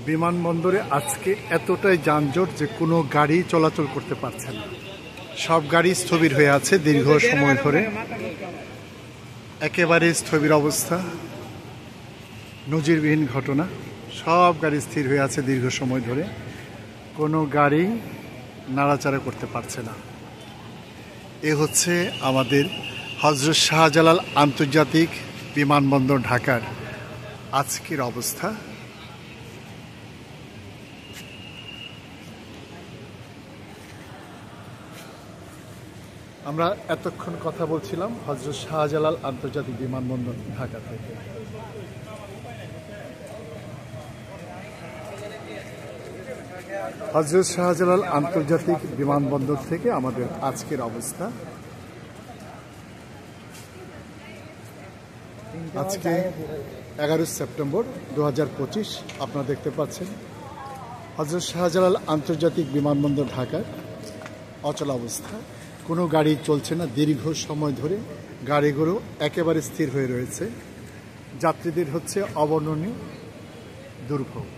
বিমানবন্দরে আজকে এতটাই যানজট যে কোনো গাড়ি চলাচল করতে পারছে না। সব গাড়ি স্থবির হয়ে আছে দীর্ঘ সময় ধরে, একেবারে স্থবির অবস্থা, নজিরবিহীন ঘটনা। সব গাড়ি স্থির হয়ে আছে দীর্ঘ সময় ধরে, কোনো গাড়ি নাড়াচাড়া করতে পারছে না। এ হচ্ছে আমাদের হযরত শাহজালাল আন্তর্জাতিক বিমানবন্দর ঢাকার আজকের অবস্থা। আমরা এতক্ষণ কথা বলছিলাম হযরত শাহজালাল আন্তর্জাতিক বিমানবন্দর ঢাকা থেকে। হযরত শাহজালাল আন্তর্জাতিক বিমানবন্দর থেকে আমাদের আজকের অবস্থা। আজকে 11 সেপ্টেম্বর 2025। আপনারা দেখতে পাচ্ছেন হযরত শাহজালাল আন্তর্জাতিক বিমানবন্দর ঢাকার অচল অবস্থা। কোনো গাড়ি চলছে না দীর্ঘ সময় ধরে, গাড়িগুলো একেবারে স্থির হয়ে রয়েছে। যাত্রীদের হচ্ছে অবর্ণনীয় দুর্ভোগ।